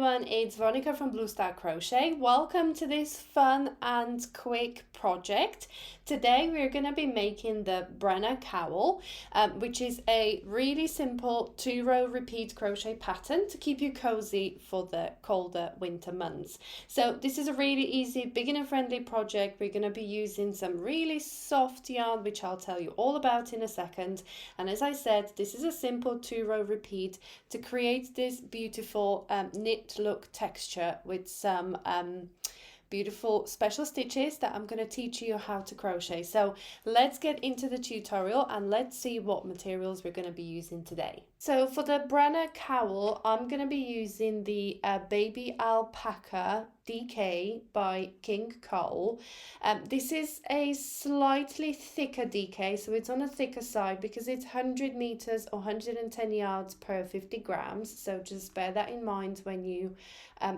everyone, it's Veronica from Blue Star Crochet. Welcome to this fun and quick project. Today we're going to be making the Brenna Cowl, which is a really simple 2-row repeat crochet pattern to keep you cozy for the colder winter months. So this is a really easy beginner friendly project. We're going to be using some really soft yarn, which I'll tell you all about in a second. And as I said, this is a simple 2-row repeat to create this beautiful knit look texture with some beautiful special stitches that I'm going to teach you how to crochet. So let's get into the tutorial and let's see what materials we're going to be using today. So for the Brenna Cowl, I'm going to be using the Baby Alpaca DK by Cowl. This is a slightly thicker DK, so it's on a thicker side because it's 100 meters or 110 yards per 50 grams. So just bear that in mind when you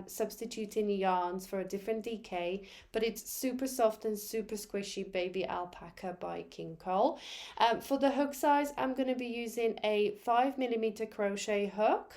substitute in yarns for a different DK, but it's super soft and super squishy Baby Alpaca by Cowl. For the hook size, I'm going to be using a 5mm crochet hook.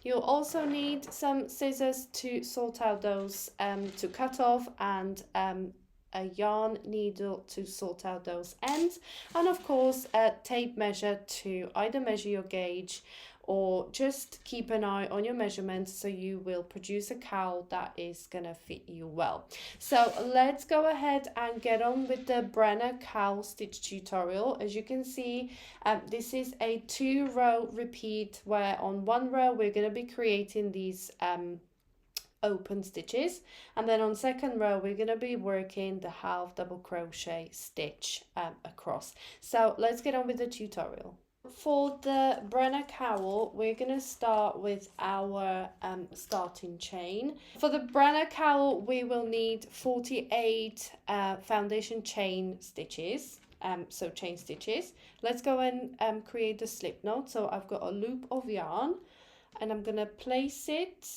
You'll also need some scissors to sort out those to cut off, and a yarn needle to sort out those ends, and of course a tape measure to either measure your gauge or just keep an eye on your measurements so you will produce a cowl that is gonna fit you well. So let's go ahead and get on with the Brenna cowl stitch tutorial. As you can see, this is a 2-row repeat where on one row we're gonna be creating these open stitches, and then on second row we're going to be working the half double crochet stitch across. So let's get on with the tutorial. For the Brenna Cowl, we're going to start with our starting chain. For the Brenna Cowl, we will need 48 foundation chain stitches. So chain stitches. Let's go and create the slip knot. So I've got a loop of yarn and I'm going to place it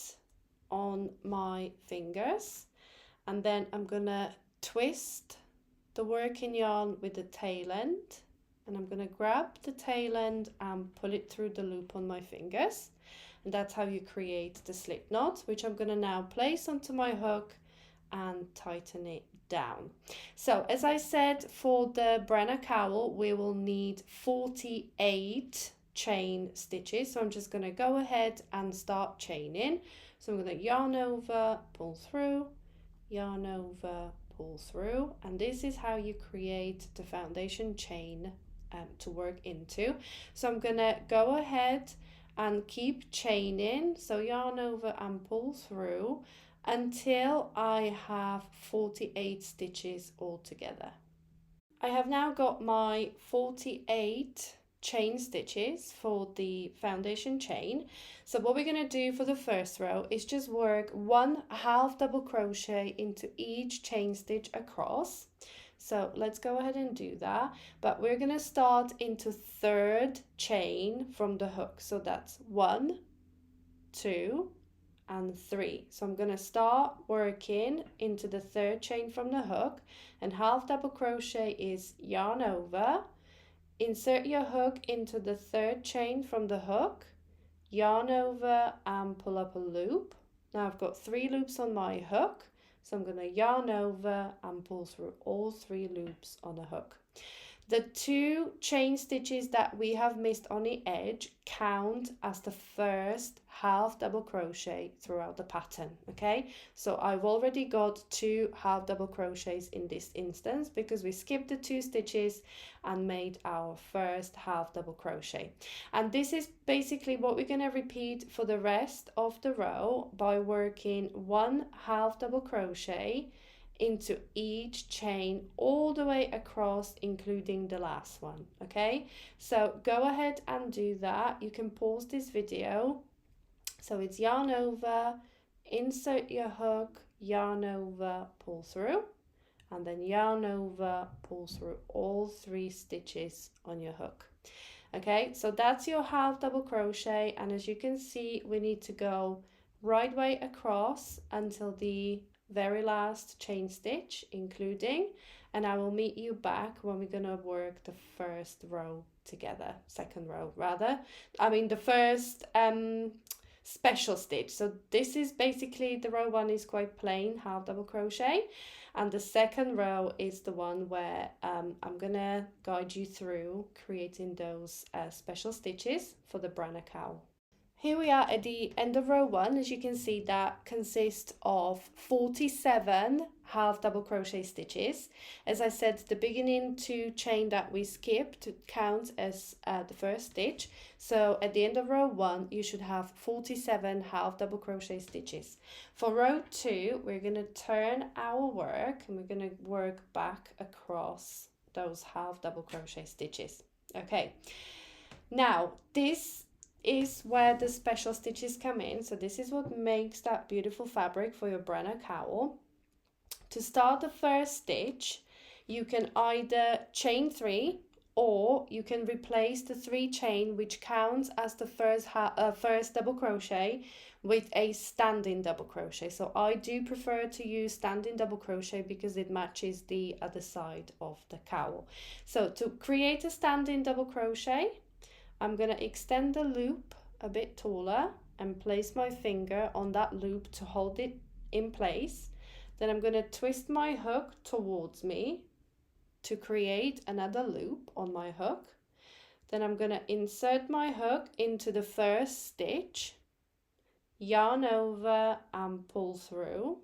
on my fingers, and then I'm gonna twist the working yarn with the tail end, and I'm gonna grab the tail end and pull it through the loop on my fingers, and that's how you create the slip knot, which I'm gonna now place onto my hook and tighten it down. So as I said, for the Brenna Cowl we will need 48 chain stitches, so I'm just going to go ahead and start chaining. So I'm going to yarn over, pull through, yarn over, pull through, and this is how you create the foundation chain to work into. So I'm going to go ahead and keep chaining, so yarn over and pull through until I have 48 stitches all together. I have now got my 48 chain stitches for the foundation chain. So what we're going to do for the first row is just work one half double crochet into each chain stitch across. So let's go ahead and do that, but we're going to start into third chain from the hook. So that's 1, 2 and 3. So I'm going to start working into the third chain from the hook, and half double crochet is yarn over, insert your hook into the third chain from the hook, yarn over and pull up a loop. Now I've got 3 loops on my hook, so I'm going to yarn over and pull through all 3 loops on a hook. The 2 chain stitches that we have missed on the edge count as the first half double crochet throughout the pattern, okay? So I've already got 2 half double crochets in this instance because we skipped the 2 stitches and made our first half double crochet. And this is basically what we're going to repeat for the rest of the row by working 1 half double crochet into each chain all the way across, including the last one. Okay, so go ahead and do that. You can pause this video. So it's yarn over, insert your hook, yarn over, pull through, and then yarn over, pull through all 3 stitches on your hook. Okay, so that's your half double crochet, and as you can see we need to go right way across until the very last chain stitch including, and I will meet you back when we're gonna work the first row together, second row rather, I mean the first special stitch. So this is basically, the row 1 is quite plain, half double crochet, and the second row is the one where I'm gonna guide you through creating those special stitches for the Brenna cowl. Here we are at the end of row 1. As you can see, that consists of 47 half double crochet stitches. As I said, the beginning 2 chain that we skipped counts as the first stitch. So at the end of row 1, you should have 47 half double crochet stitches. For row 2, we're going to turn our work and we're going to work back across those half double crochet stitches. Okay, now this is where the special stitches come in. So this is what makes that beautiful fabric for your Brenna cowl. To start the first stitch, you can either chain 3 or you can replace the 3 chain, which counts as the first double crochet, with a standing double crochet. So I do prefer to use standing double crochet because it matches the other side of the cowl. So to create a standing double crochet, I'm going to extend the loop a bit taller and place my finger on that loop to hold it in place. Then I'm going to twist my hook towards me to create another loop on my hook. Then I'm going to insert my hook into the first stitch, yarn over and pull through.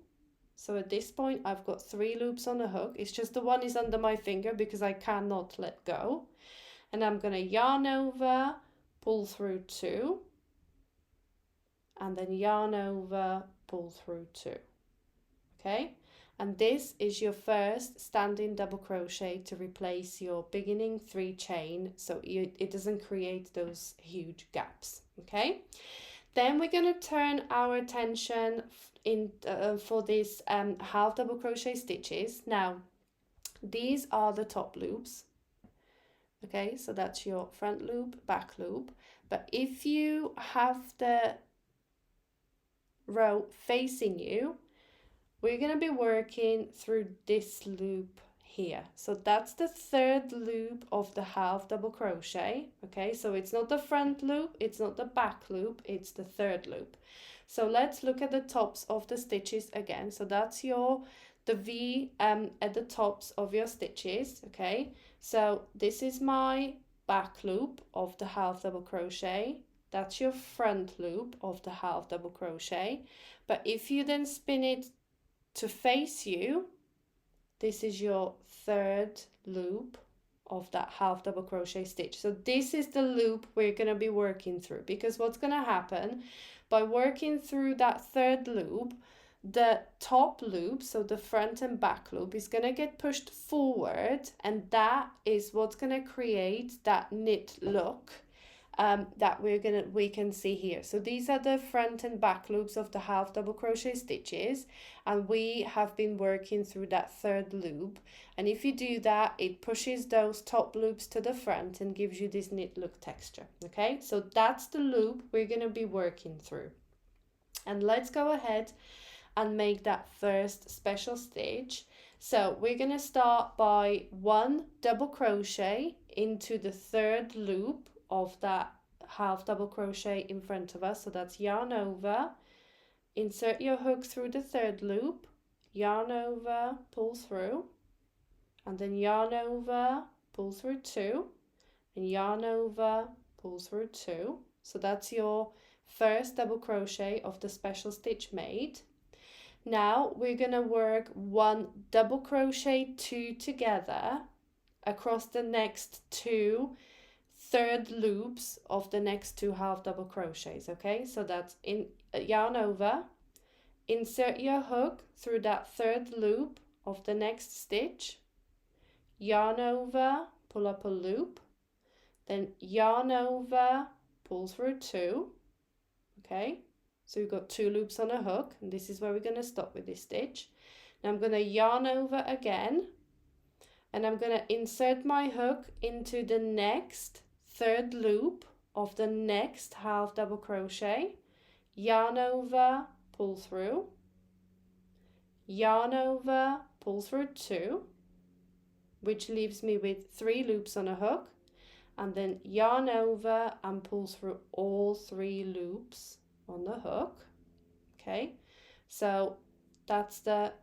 So at this point I've got 3 loops on the hook. It's just the one is under my finger because I cannot let go. And I'm going to yarn over, pull through 2, and then yarn over, pull through 2. Okay, and this is your first standing double crochet to replace your beginning 3 chain, so it doesn't create those huge gaps. Okay, then we're going to turn our attention for this half double crochet stitches. Now these are the top loops. Okay, so that's your front loop, back loop. But if you have the row facing you, we're going to be working through this loop here. So that's the 3rd loop of the half double crochet. Okay, so it's not the front loop, it's not the back loop, it's the 3rd loop. So let's look at the tops of the stitches again. So that's the V at the tops of your stitches. Okay, so this is my back loop of the half double crochet. That's your front loop of the half double crochet. But if you then spin it to face you, this is your 3rd loop of that half double crochet stitch. So this is the loop we're going to be working through, because what's going to happen by working through that 3rd loop, the top loop, so the front and back loop, is going to get pushed forward, and that is what's going to create that knit look that we can see here. So these are the front and back loops of the half double crochet stitches, and we have been working through that 3rd loop, and if you do that, it pushes those top loops to the front and gives you this knit look texture. Okay, so that's the loop we're going to be working through. And let's go ahead and make that first special stitch. So we're going to start by 1 double crochet into the 3rd loop of that half double crochet in front of us. So that's yarn over, insert your hook through the 3rd loop, yarn over, pull through, and then yarn over, pull through 2, and yarn over, pull through 2. So that's your first double crochet of the special stitch made. Now we're going to work 1 double crochet 2 together across the next 2 3rd loops of the next 2 half double crochets. Okay, so that's in yarn over, insert your hook through that 3rd loop of the next stitch, yarn over, pull up a loop, then yarn over, pull through 2. Okay, so we've got 2 loops on a hook, and this is where we're going to stop with this stitch. Now I'm going to yarn over again, and I'm going to insert my hook into the next 3rd loop of the next half double crochet, yarn over, pull through, yarn over, pull through 2, which leaves me with 3 loops on a hook, and then yarn over and pull through all 3 loops on the hook. Okay, so that's the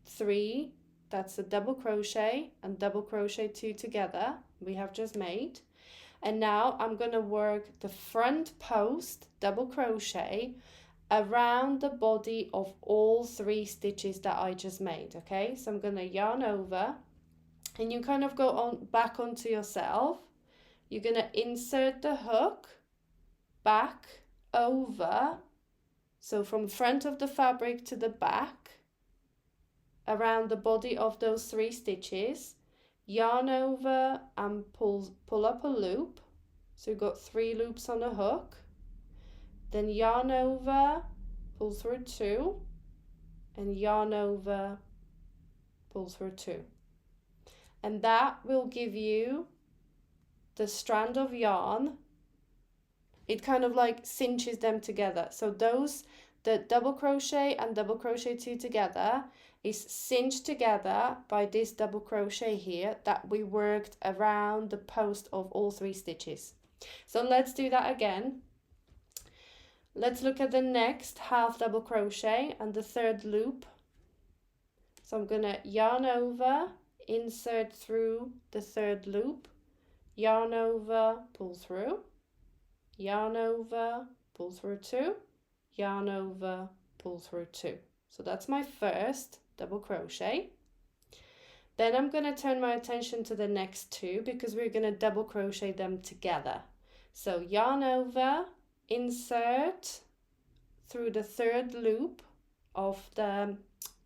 3, that's the double crochet and double crochet 2 together we have just made. And now I'm going to work the front post double crochet around the body of all 3 stitches that I just made. Okay, so I'm going to yarn over, and you kind of go on back onto yourself. You're going to insert the hook back over, so from front of the fabric to the back around the body of those 3 stitches, yarn over and pull up a loop. So you've got 3 loops on a hook, then yarn over, pull through 2, and yarn over, pull through 2. And that will give you the strand of yarn. It kind of like cinches them together. So those, the double crochet and double crochet 2 together is cinched together by this double crochet here that we worked around the post of all 3 stitches. So let's do that again. Let's look at the next half double crochet and the 3rd loop. So I'm going to yarn over, insert through the 3rd loop, yarn over, pull through, yarn over, pull through 2, yarn over, pull through 2. So that's my first double crochet. Then I'm going to turn my attention to the next 2 because we're going to double crochet them together. So yarn over, insert through the 3rd loop of the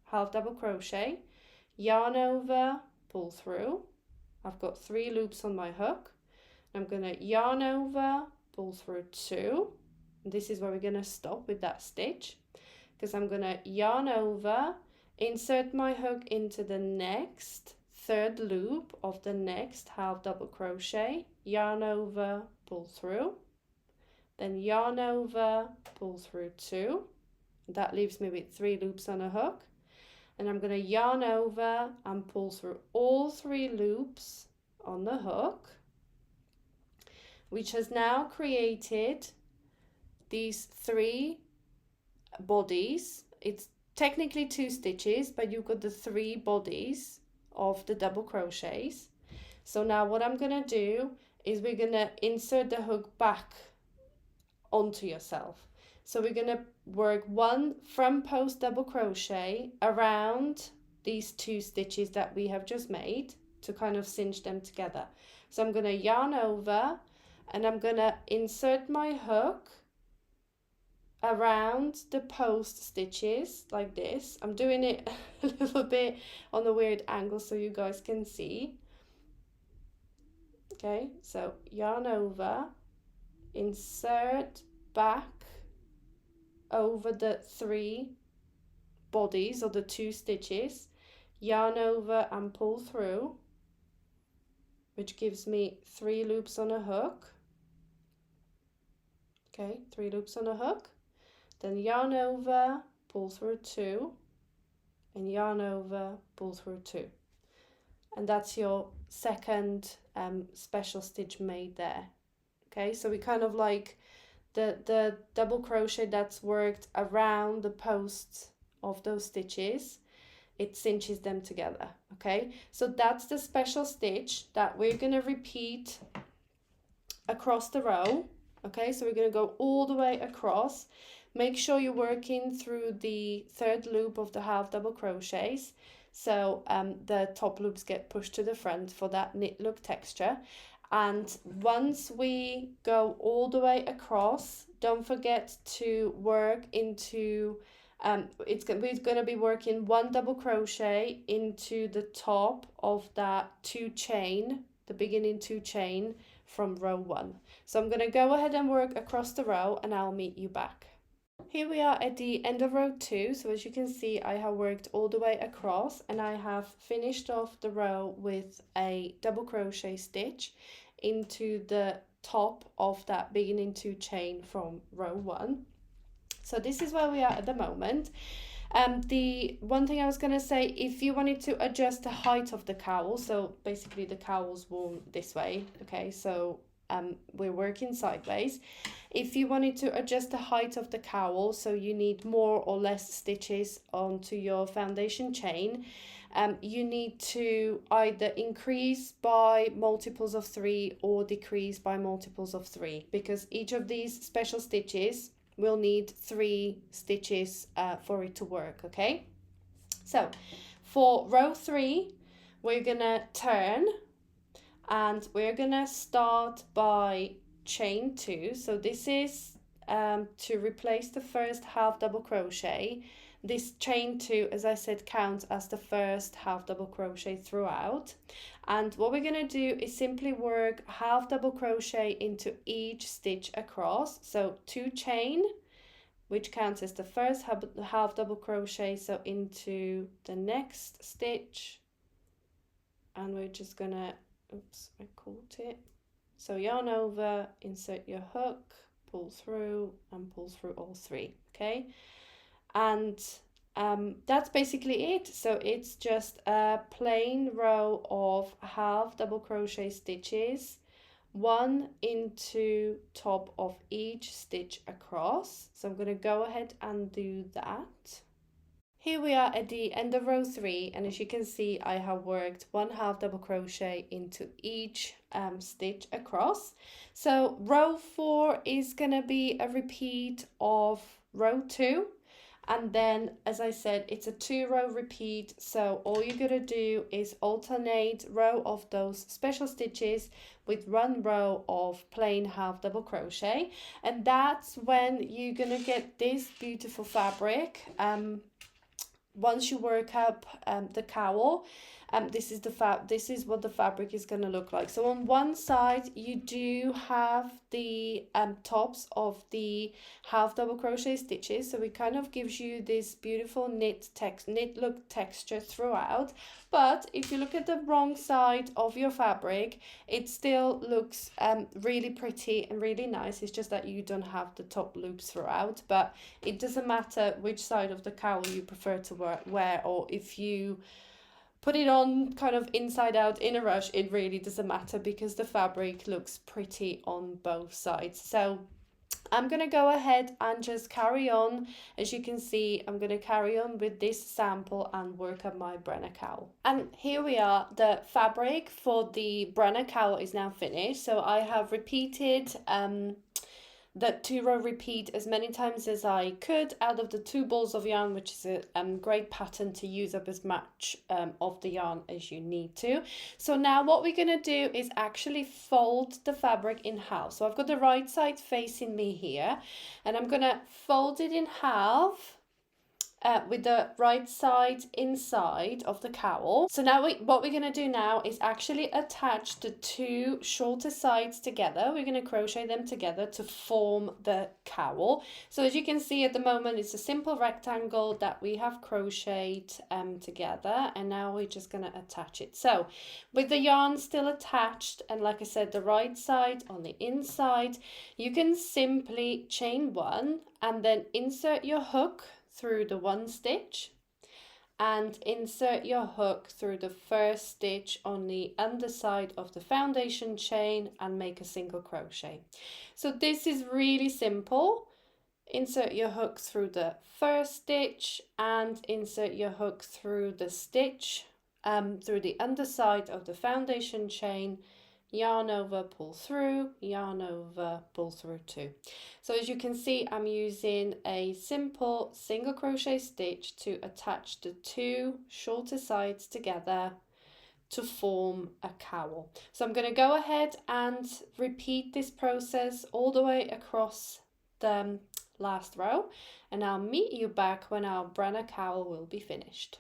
half double crochet, yarn over, pull through. I've got 3 loops on my hook. I'm going to yarn over, pull through 2. This is where we're going to stop with that stitch, because I'm going to yarn over, insert my hook into the next 3rd loop of the next half double crochet, yarn over, pull through, then yarn over, pull through 2. That leaves me with 3 loops on a hook. And I'm going to yarn over and pull through all 3 loops on the hook, which has now created these 3 bodies. It's technically 2 stitches, but you've got the 3 bodies of the double crochets. So now what I'm going to do is we're going to insert the hook back onto yourself. So we're going to work 1 front post double crochet around these 2 stitches that we have just made to kind of cinch them together. So I'm going to yarn over and I'm going to insert my hook around the post stitches like this. I'm doing it a little bit on a weird angle so you guys can see. Okay, so yarn over, insert back over the 3 bodies or the 2 stitches, yarn over and pull through, which gives me 3 loops on a hook. Okay, 3 loops on a hook, then yarn over, pull through 2, and yarn over, pull through 2. And that's your second special stitch made there. Okay, so we kind of like the double crochet that's worked around the posts of those stitches, it cinches them together. Okay, so that's the special stitch that we're going to repeat across the row. Okay, so we're going to go all the way across. Make sure you're working through the 3rd loop of the half double crochets, so the top loops get pushed to the front for that knit look texture. And once we go all the way across, don't forget to work into, we're going to be working 1 double crochet into the top of that 2 chain, the beginning 2 chain from row 1. So I'm going to go ahead and work across the row and I'll meet you back. Here we are at the end of row 2, so as you can see I have worked all the way across and I have finished off the row with a double crochet stitch into the top of that beginning 2 chain from row 1. So this is where we are at the moment. The one thing I was going to say, if you wanted to adjust the height of the cowl, so basically the cowl's worn this way, okay, so we're working sideways. If you wanted to adjust the height of the cowl, so you need more or less stitches onto your foundation chain, you need to either increase by multiples of 3 or decrease by multiples of 3, because each of these special stitches will need 3 stitches for it to work, okay? So for row 3, we're gonna turn and we're gonna start by chain 2. So this is to replace the first half double crochet. This chain 2, as I said, counts as the first half double crochet throughout. And what we're going to do is simply work half double crochet into each stitch across. So 2 chain, which counts as the first half double crochet, so into the next stitch. And we're just going to, oops, I caught it. So yarn over, insert your hook, pull through and pull through all 3, okay? And that's basically it. So it's just a plain row of half double crochet stitches, 1 into top of each stitch across. So I'm going to go ahead and do that. Here we are at the end of row 3, and as you can see, I have worked 1 half double crochet into each stitch across. So row 4 is going to be a repeat of row 2. And then, as I said, it's a 2-row repeat. So all you're going to do is alternate row of those special stitches with 1 row of plain half double crochet. And that's when you're going to get this beautiful fabric. Once you work up the cowl, this is what the fabric is going to look like. So on one side you do have the tops of the half double crochet stitches, so it kind of gives you this beautiful knit look texture throughout. But if you look at the wrong side of your fabric, it still looks really pretty and really nice. It's just that you don't have the top loops throughout, but it doesn't matter which side of the cowl you prefer to wear, or if you put it on kind of inside out in a rush, it really doesn't matter because the fabric looks pretty on both sides. So I'm going to go ahead and just carry on. As you can see, I'm going to carry on with this sample and work up my Brenna cowl. And here we are, the fabric for the Brenna cowl is now finished. So I have repeated the 2-row repeat as many times as I could out of the 2 balls of yarn, which is a great pattern to use up as much of the yarn as you need to. So now what we're going to do is actually fold the fabric in half. So I've got the right side facing me here, and I'm going to fold it in half with the right side inside of the cowl. So now what we're going to do now is actually attach the 2 shorter sides together. We're going to crochet them together to form the cowl. So as you can see at the moment, it's a simple rectangle that we have crocheted together, and now we're just going to attach it. So with the yarn still attached, and like I said, the right side on the inside, you can simply chain 1 and then insert your hook through the 1 stitch and insert your hook through the first stitch on the underside of the foundation chain and make a single crochet. So this is really simple. Insert your hook through the first stitch and insert your hook through the stitch through the underside of the foundation chain, yarn over, pull through, yarn over, pull through 2. So as you can see, I'm using a simple single crochet stitch to attach the 2 shorter sides together to form a cowl. So I'm going to go ahead and repeat this process all the way across the last row, and I'll meet you back when our Brenna cowl will be finished.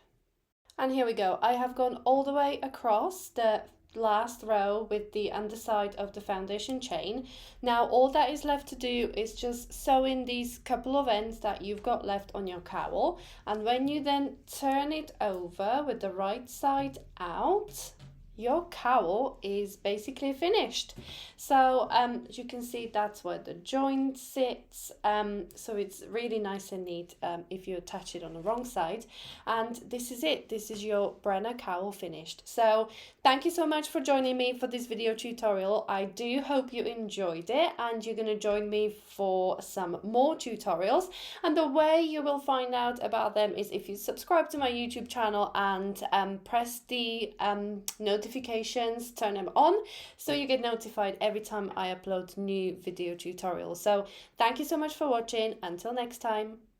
And here we go. I have gone all the way across the last row with the underside of the foundation chain. Now all that is left to do is just sew in these couple of ends that you've got left on your cowl, and when you then turn it over with the right side out, your cowl is basically finished. So you can see that's where the joint sits, so it's really nice and neat if you attach it on the wrong side. And this is it, this is your Brenna cowl finished. So thank you so much for joining me for this video tutorial. I do hope you enjoyed it, and you're going to join me for some more tutorials. And the way you will find out about them is if you subscribe to my YouTube channel and press the notifications, turn them on, so you get notified every time I upload new video tutorials. So thank you so much for watching. Until next time.